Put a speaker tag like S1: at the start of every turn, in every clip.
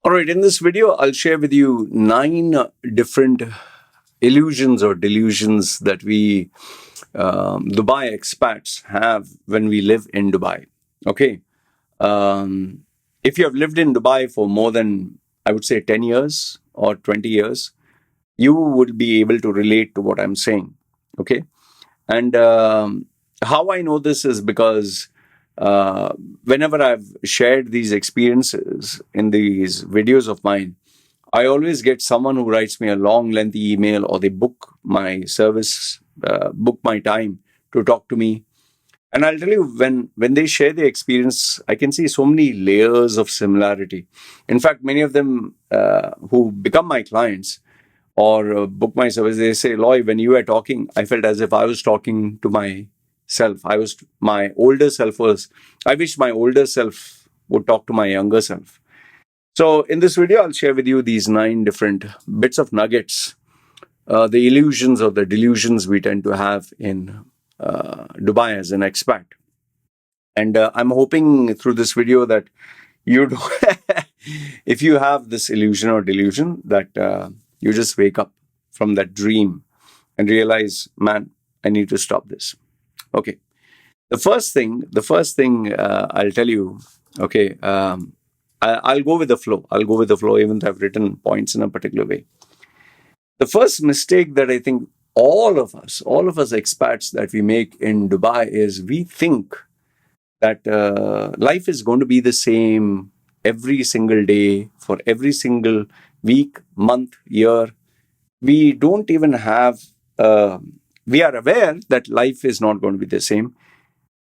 S1: All right, in this video, I'll share with you 9 different illusions or delusions that we Dubai expats have when we live in Dubai. Okay. Um, if you have lived in Dubai for more than, I would say, 10 years or 20 years, you would be able to relate to what I'm saying. Okay. And how I know this is because uh, whenever I've shared these experiences in these videos of mine, I always get someone who writes me a long, lengthy email, or they book my service, book my time to talk to me. And I'll tell you, when they share their experience, I can see so many layers of similarity. In fact, many of them who become my clients or book my service, they say, Loy, when you were talking, I felt as if I was talking to myself. My older self was, I wish my older self would talk to my younger self. So in this video, I'll share with you these 9 different bits of nuggets, the illusions or the delusions we tend to have in Dubai as an expat. And I'm hoping through this video that you, if you have this illusion or delusion, that you just wake up from that dream and realize, man, I need to stop this. Okay. The first thing I'll tell you, okay, I'll go with the flow. I'll go with the flow, even though I've written points in a particular way. The first mistake that I think all of us expats that we make in Dubai is we think that life is going to be the same every single day for every single week, month, year. We don't even have, we are aware that life is not going to be the same,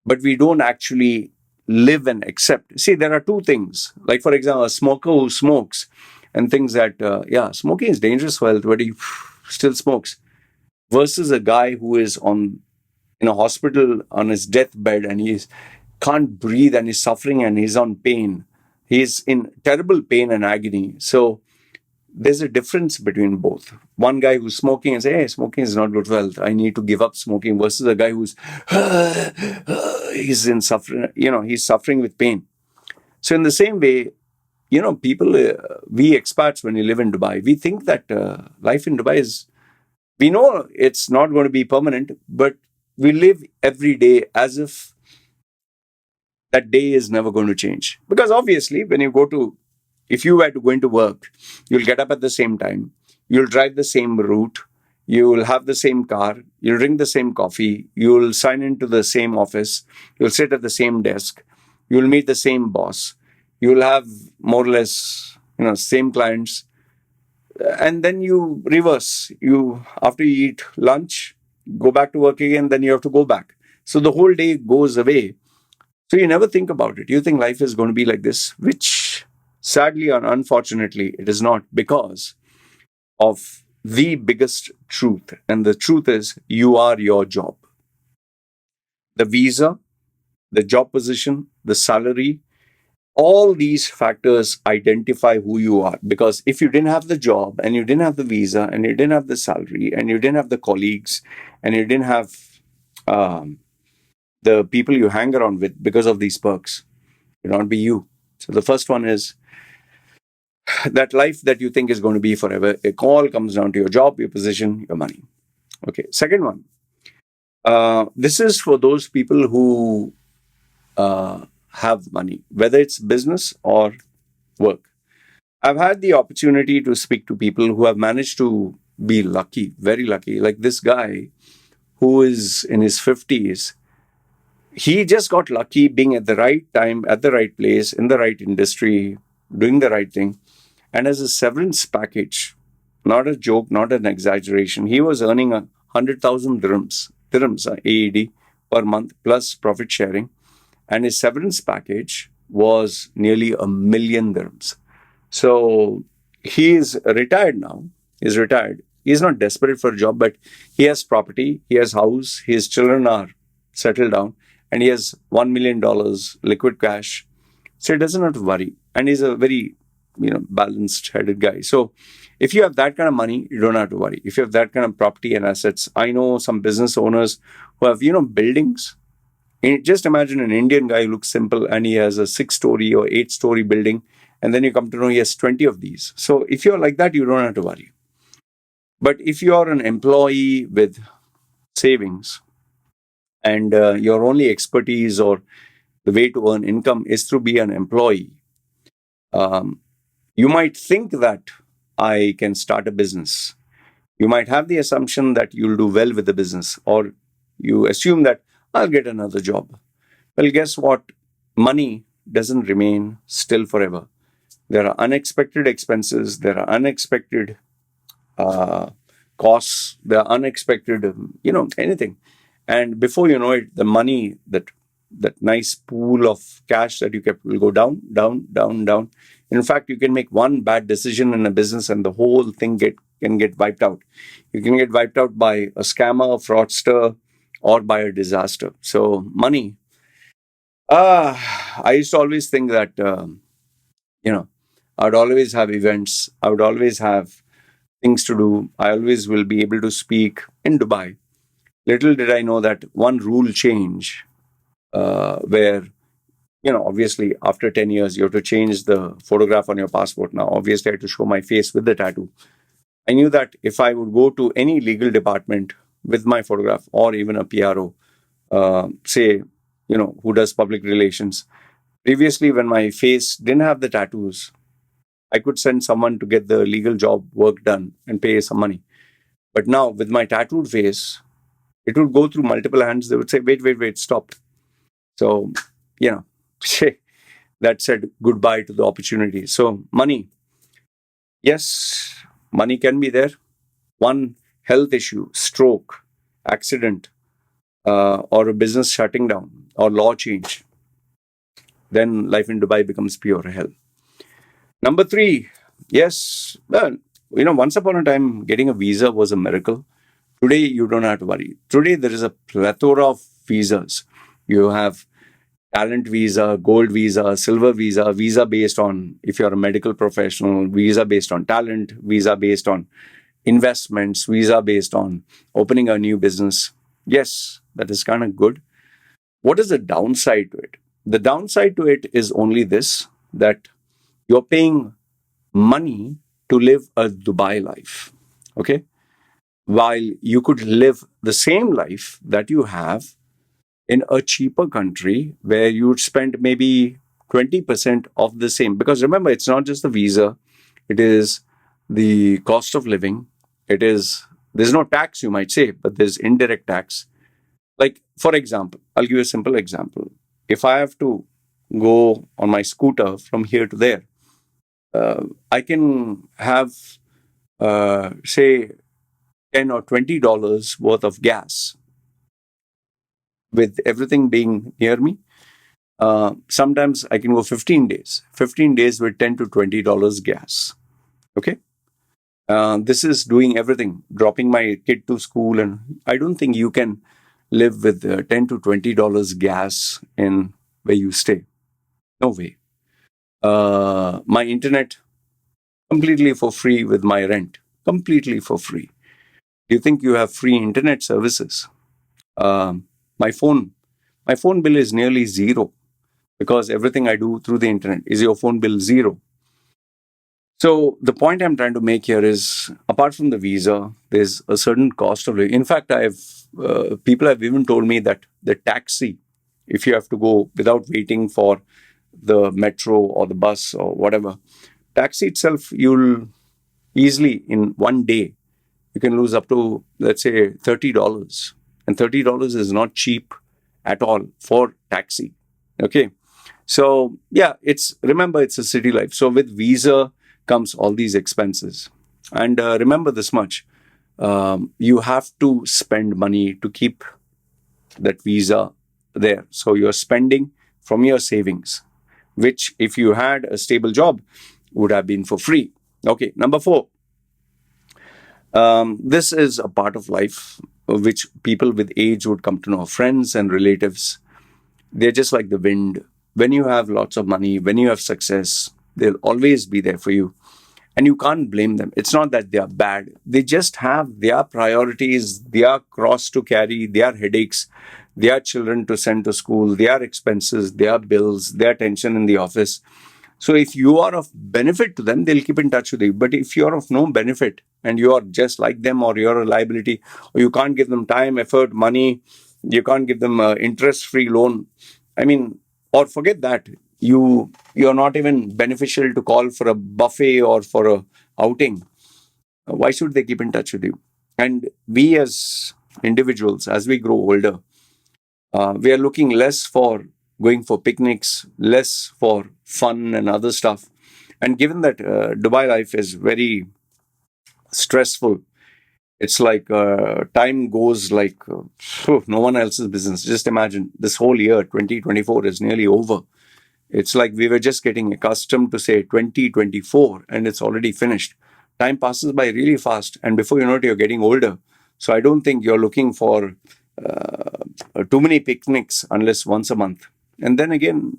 S1: but we don't actually live and accept. See, there are two things. Like, for example, a smoker who smokes and thinks that, smoking is dangerous for health, but he still smokes, versus a guy who is in a hospital on his deathbed and he can't breathe and he's suffering and he's on pain. He's in terrible pain and agony. So there's a difference between both. One guy who's smoking and say, hey, smoking is not good for health, I need to give up smoking, versus a guy who's he's in suffering, he's suffering with pain. So in the same way, people, we expats, when we live in Dubai, we think that life in Dubai is, we know it's not going to be permanent, but we live every day as if that day is never going to change. Because obviously, if you were to go into work, you'll get up at the same time, you'll drive the same route, you'll have the same car, you'll drink the same coffee, you'll sign into the same office, you'll sit at the same desk, you'll meet the same boss, you'll have more or less, same clients. And then you reverse. After you eat lunch, go back to work again, then you have to go back. So the whole day goes away. So you never think about it. You think life is going to be like this, which sadly or unfortunately, it is not, because of the biggest truth. And the truth is, you are your job. The visa, the job position, the salary, all these factors identify who you are. Because if you didn't have the job and you didn't have the visa and you didn't have the salary and you didn't have the colleagues and you didn't have the people you hang around with because of these perks, it not be you. So the first one is that life that you think is going to be forever, it all comes down to your job, your position, your money. Okay. Second one. This is for those people who have money, whether it's business or work. I've had the opportunity to speak to people who have managed to be lucky, very lucky. Like this guy who is in his 50s. He just got lucky being at the right time, at the right place, in the right industry, doing the right thing. And as a severance package, not a joke, not an exaggeration, he was earning 100,000 dirhams, AED per month, plus profit sharing. And his severance package was nearly 1 million dirhams. So he is retired now. He's retired. He's not desperate for a job, but he has property, he has house, his children are settled down, and he has $1 million liquid cash. So he doesn't have to worry. And he's a very, balanced-headed guy. So if you have that kind of money, you don't have to worry. If you have that kind of property and assets, I know some business owners who have, buildings. Just imagine an Indian guy who looks simple and he has a 6-story or 8-story building And then you come to know, yes, 20 of these. So if you're like that, you don't have to worry. But if you're an employee with savings and your only expertise or the way to earn income is to be an employee, um, you might think that I can start a business. You might have the assumption that you'll do well with the business, or you assume that I'll get another job. Well, guess what? Money doesn't remain still forever. There are unexpected expenses, there are unexpected uh, costs, there are unexpected, anything. And before you know it, the money, that nice pool of cash that you kept will go down, down, down, down. In fact, you can make one bad decision in a business and the whole thing can get wiped out. You can get wiped out by a scammer, a fraudster, or by a disaster. So money. I used to always think that you know I would always have events. I would always have things to do. I always will be able to speak in Dubai. Little did I know that one rule change, where obviously after 10 years you have to change the photograph on your passport. Now obviously I had to show my face with the tattoo. I knew that if I would go to any legal department with my photograph, or even a PRO, say, who does public relations. Previously, when my face didn't have the tattoos, I could send someone to get the legal job work done and pay some money. But now, with my tattooed face, it would go through multiple hands. They would say, wait, wait, wait, stop. So, that said goodbye to the opportunity. So, money. Yes, money can be there. One health issue, stroke, accident, or a business shutting down, or law change, then life in Dubai becomes pure hell. Number three, yes, well, once upon a time, getting a visa was a miracle. Today, you don't have to worry. Today, there is a plethora of visas. You have talent visa, gold visa, silver visa, visa based on if you're a medical professional, visa based on talent, visa based on investments, visa based on opening a new business. Yes, that is kind of good. What is the downside to it? The downside to it is only this, that you're paying money to live a Dubai life. Okay? While you could live the same life that you have in a cheaper country where you would spend maybe 20% of the same. Because remember, it's not just the visa, it is the cost of living. There's no tax, you might say, but there's indirect tax. Like, for example, I'll give you a simple example. If I have to go on my scooter from here to there, I can have, say, $10 or $20 worth of gas with everything being near me. Sometimes I can go 15 days. 15 days with $10 to $20 gas. Okay? This is doing everything, dropping my kid to school, and I don't think you can live with $10 to $20 gas in where you stay. No way. My internet, completely for free with my rent. Completely for free. Do you think you have free internet services? My phone bill is nearly zero because everything I do through the internet. Is your phone bill zero? So the point I'm trying to make here is, apart from the visa, there's a certain cost of living. In fact, people have even told me that the taxi, if you have to go without waiting for the metro or the bus or whatever, taxi itself, you'll easily in one day, you can lose up to, let's say, $30. And $30 is not cheap at all for taxi. Okay. So yeah, remember, it's a city life. So with visa comes all these expenses. And remember this much, you have to spend money to keep that visa there. So you're spending from your savings, which if you had a stable job would have been for free. Okay, number 4. This is a part of life which people with age would come to know. Friends and relatives, they're just like the wind. When you have lots of money, when you have success, they'll always be there for you. And you can't blame them. It's not that they are bad. They just have their priorities, their cross to carry, their headaches, their children to send to school, their expenses, their bills, their tension in the office. So if you are of benefit to them, they'll keep in touch with you. But if you're of no benefit and you are just like them, or you're a liability, or you can't give them time, effort, money, you can't give them interest-free loan. I mean, or forget that. You're not even beneficial to call for a buffet or for a outing. Why should they keep in touch with you? And we as individuals, as we grow older, we are looking less for going for picnics, less for fun and other stuff. And given that Dubai life is very stressful, it's like time goes like no one else's business. Just imagine this whole year, 2024, is nearly over. It's like we were just getting accustomed to say 2024 and it's already finished. Time passes by really fast, and before you know it, you're getting older. So I don't think you're looking for too many picnics unless once a month. And then again,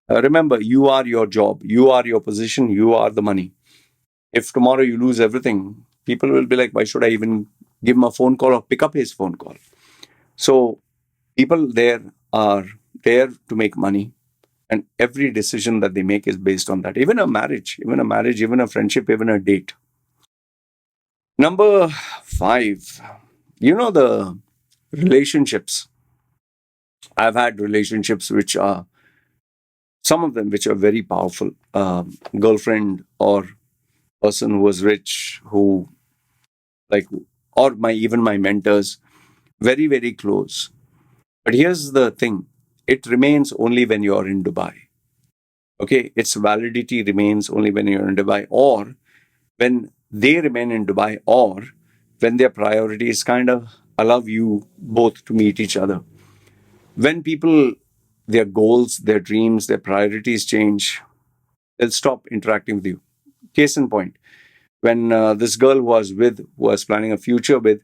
S1: remember, you are your job, you are your position, you are the money. If tomorrow you lose everything, people will be like, why should I even give him a phone call or pick up his phone call? So people there are there to make money, and every decision that they make is based on that. Even a marriage, even a friendship, even a date. Number 5, the relationships. I've had relationships which are, some of them which are very powerful. Girlfriend or person who was rich, who like, or even my mentors, very, very close. But here's the thing, it remains only when you're in Dubai. Okay, its validity remains only when you're in Dubai, or when they remain in Dubai, or when their priorities kind of allow you both to meet each other. When people, their goals, their dreams, their priorities change, they'll stop interacting with you. Case in point, when this girl was planning a future with,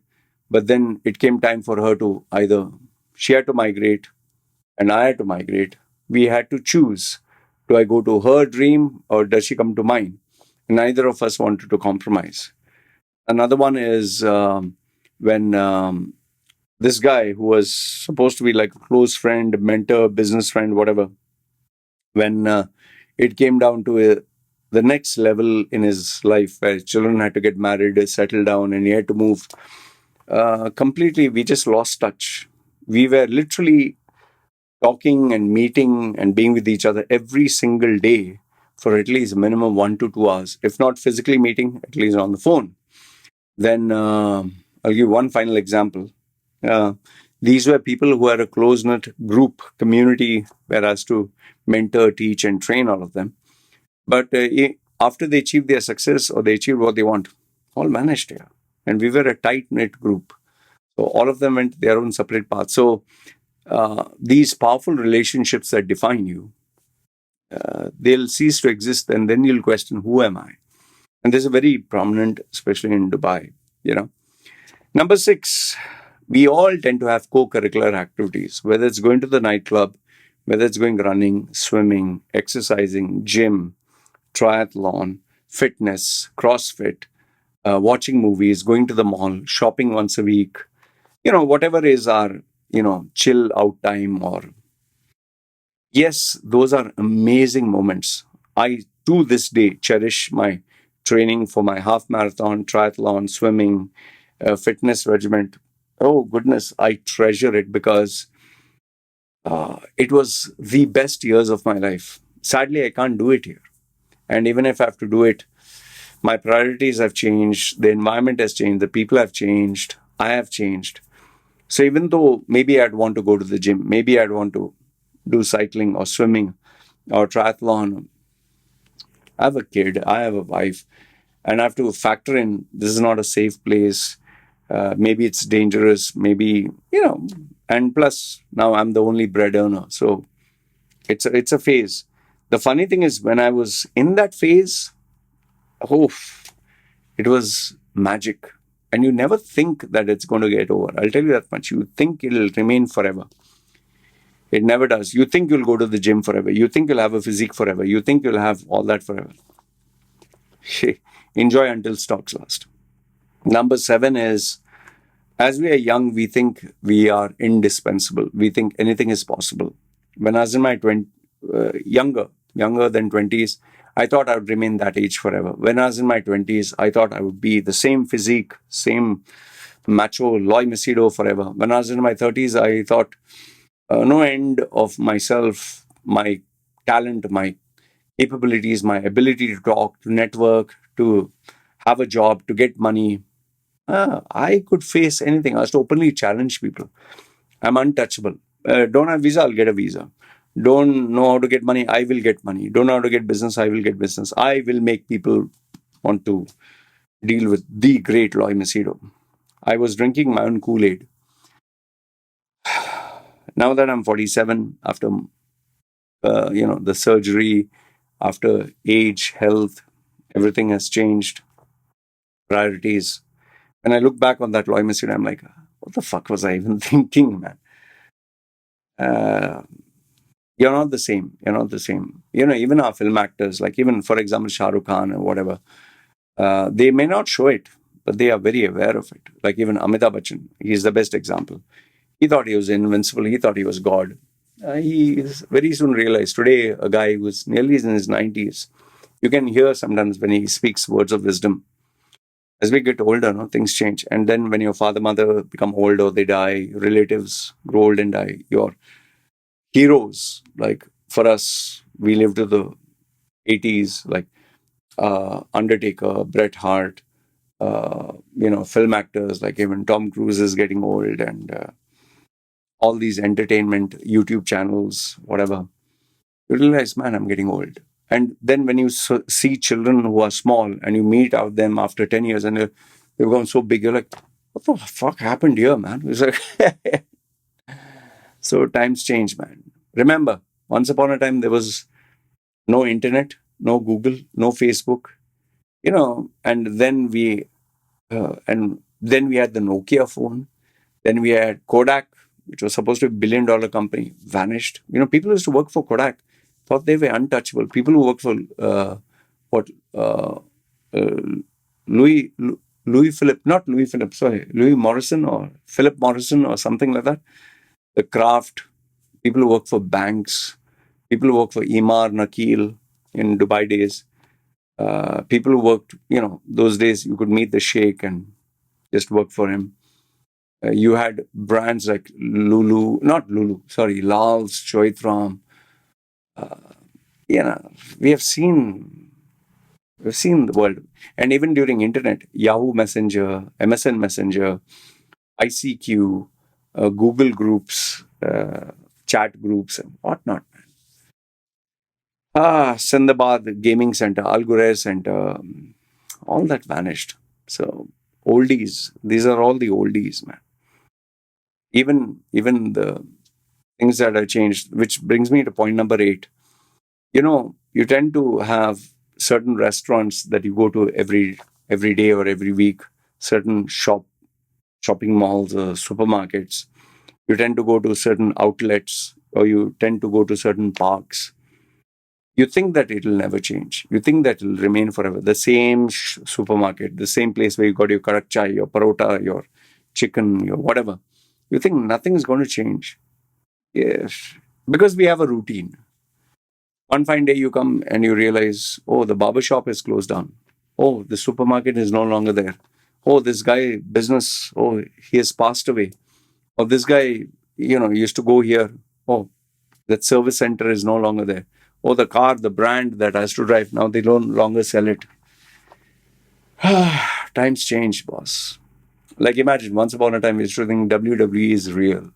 S1: but then it came time for her to either, she had to migrate and I had to migrate. We had to choose. Do I go to her dream or does she come to mine? Neither of us wanted to compromise. Another one is when this guy who was supposed to be like a close friend, mentor, business friend, whatever, when it came down to the next level in his life where his children had to get married, settle down, and he had to move, completely, we just lost touch. We were literally talking and meeting and being with each other every single day for at least minimum 1 to 2 hours, if not physically meeting, at least on the phone. Then I'll give one final example. These were people who had a close-knit group, community, where I was to mentor, teach, and train all of them. But after they achieved their success or they achieved what they want, all vanished here. And we were a tight-knit group. So all of them went their own separate paths. So these powerful relationships that define you, they'll cease to exist, and then you'll question, who am I? And there's a very prominent, especially in Dubai, Number 6, we all tend to have co-curricular activities, whether it's going to the nightclub, whether it's going running, swimming, exercising, gym, triathlon, fitness, CrossFit, watching movies, going to the mall, shopping once a week, whatever is our, chill out time. Or yes, those are amazing moments. I, to this day, cherish my training for my half marathon, triathlon, swimming, fitness regiment. Oh, goodness, I treasure it because it was the best years of my life. Sadly, I can't do it here. And even if I have to do it, my priorities have changed, the environment has changed, the people have changed, I have changed. So even though maybe I'd want to go to the gym, maybe I'd want to do cycling or swimming or triathlon, I have a kid, I have a wife, and I have to factor in this is not a safe place. Maybe it's dangerous, maybe, and plus now I'm the only bread earner. So it's a phase. The funny thing is, when I was in that phase, oh, it was magic. And you never think that it's going to get over. I'll tell you that much. You think it'll remain forever. It never does. You think you'll go to the gym forever. You think you'll have a physique forever. You think you'll have all that forever. Enjoy until stocks last. Number 7 is, as we are young, we think we are indispensable. We think anything is possible. When I was in my younger, younger than 20s, I thought I would remain that age forever. When I was in my 20s, I thought I would be the same physique, same macho, Loy Machedo forever. When I was in my 30s, I thought no end of myself, my talent, my capabilities, my ability to talk, to network, to have a job, to get money. I could face anything. I was to openly challenge people. I'm untouchable. Don't have visa, I'll get a visa. Don't know how to get money, I will get money. Don't know how to get business, I will get business. I will make people want to deal with the great Loy Macedo. I was drinking my own Kool-Aid. Now that I'm 47, after the surgery, after age, health, everything has changed. Priorities. When I look back on that Loy Macedo, I'm like, what the fuck was I even thinking, man? Uh, you're not the same. You're not the same. Even our film actors, like even for example Shah Rukh Khan or whatever, they may not show it, but they are very aware of it. Like even Amitabh Bachchan, he's the best example. He thought he was invincible. He thought he was God. He very soon realized today a guy who's nearly in his 90s. You can hear sometimes when he speaks words of wisdom. As we get older, no, things change. And then when your father, mother become old or they die, relatives grow old and die, your heroes, like for us, we lived to the 80s, like Undertaker, Bret Hart, film actors like even Tom Cruise is getting old, and all these entertainment YouTube channels, whatever. You realize, man, I'm getting old. And then when you see children who are small and you meet out them after 10 years and they've gone so big, you're like, what the fuck happened here, man? It's like, so times change, man. Remember, once upon a time, there was no internet, no Google, no Facebook, and then we had the Nokia phone. Then we had Kodak, which was supposed to be $1 billion company, vanished. People used to work for Kodak, thought they were untouchable. People who worked for what uh, Louis Louis Philip, not Louis Philip, sorry, Louis Morrison or Philip Morrison or something like that. The craft, people who work for banks, people who work for Imar Nakil in Dubai days. People who worked, those days you could meet the sheikh and just work for him. You had brands like Lal's, Choitram. You know, we have seen we've seen the world, and even during internet, Yahoo Messenger, MSN Messenger, ICQ, Google groups, chat groups, and whatnot. Sindabad Gaming Center, Al Center, all that vanished. So oldies, these are all the oldies, man. Even the things that have changed, which brings me to point number 8. You tend to have certain restaurants that you go to every day or every week, certain shopping malls or supermarkets. You tend to go to certain outlets, or you tend to go to certain parks. You think that it'll never change. You think that it'll remain forever. The same supermarket, the same place where you got your karak chai, your parota, your chicken, your whatever. You think nothing's going to change. Yes. Because we have a routine. One fine day you come and you realize, oh, the barber shop is closed down. Oh, the supermarket is no longer there. Oh, this guy, business, oh, he has passed away. Or this guy, used to go here. Oh, that service center is no longer there. Oh, the car, the brand that has to drive, now they don't longer sell it. Times change, boss. Like imagine, once upon a time, we used to think WWE is real.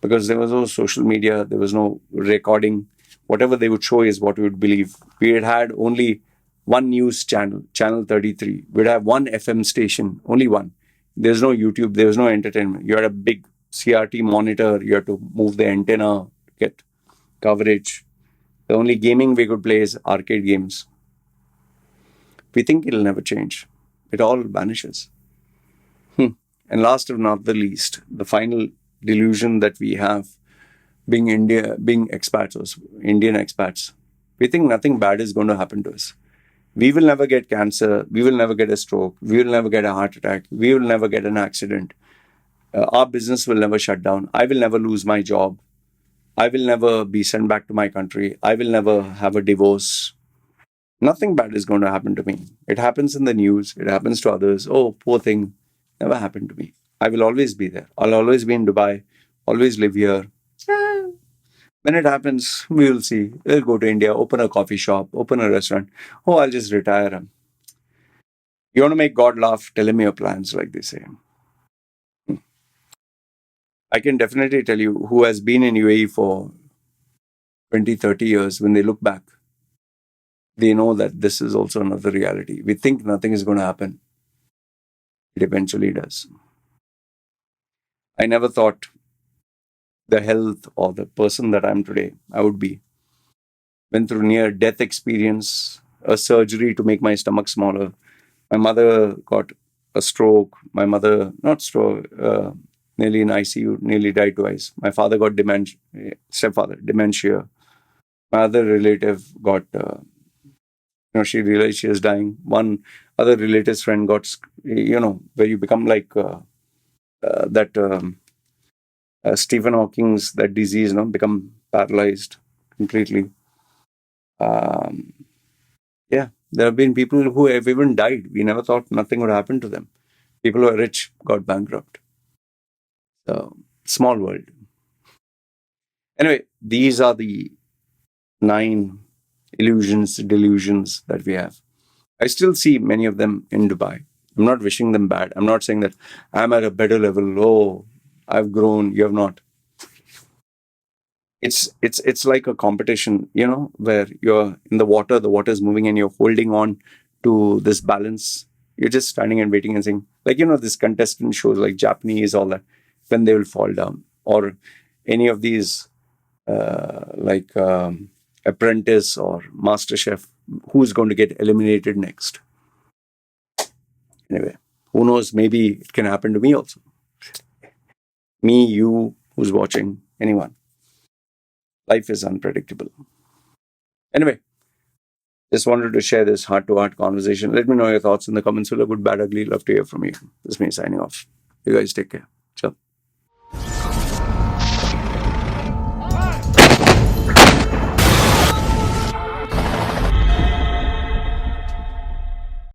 S1: Because there was no social media, there was no recording. Whatever they would show is what we would believe. We had only one news channel, Channel 33. We'd have one FM station, only one. There's no YouTube, there was no entertainment. You had a big CRT monitor, you had to move the antenna, get coverage. The only gaming we could play is arcade games. We think it'll never change. It all vanishes. And last but not the least, the final delusion that we have being expats or Indian expats, we think nothing bad is going to happen to us. We will never get cancer. We will never get a stroke. We will never get a heart attack. We will never get an accident. Our business will never shut down. I will never lose my job. I will never be sent back to my country. I will never have a divorce. Nothing bad is going to happen to me. It happens in the news. It happens to others. Oh, poor thing. Never happened to me. I will always be there. I'll always be in Dubai. Always live here. Eh, When it happens, we will see. We'll go to India, open a coffee shop, open a restaurant. Oh, I'll just retire. You want to make God laugh? Tell him your plans, like they say. I can definitely tell you who has been in UAE for 20, 30 years, when they look back, they know that this is also another reality. We think nothing is going to happen. It eventually does. I never thought the health or the person that I am today, I would be. Went through near death experience, a surgery to make my stomach smaller. My mother got a stroke. My mother, not stroke, nearly in ICU, nearly died twice. My father got dementia, stepfather, dementia. My other relative got, she realized she was dying. One other relative's friend got, where you become like that Stephen Hawking's, that disease, become paralyzed completely. Um, yeah, there have been people who have even died. We never thought nothing would happen to them. People who are rich got bankrupt. So, small world. Anyway, these are the 9 illusions, delusions that we have. I still see many of them in Dubai. I'm not wishing them bad. I'm not saying that I'm at a better level. Oh, I've grown. You have not. It's like a competition, where you're in the water is moving, and you're holding on to this balance. You're just standing and waiting and saying, like, this contestant shows like Japanese, all that, when they will fall down, or any of these like Apprentice or Master Chef, who's going to get eliminated next. Anyway, who knows? Maybe it can happen to me also. Me, you, who's watching, anyone. Life is unpredictable. Anyway, just wanted to share this heart-to-heart conversation. Let me know your thoughts in the comments below. Good, bad, ugly. Love to hear from you. This is me signing off. You guys take care.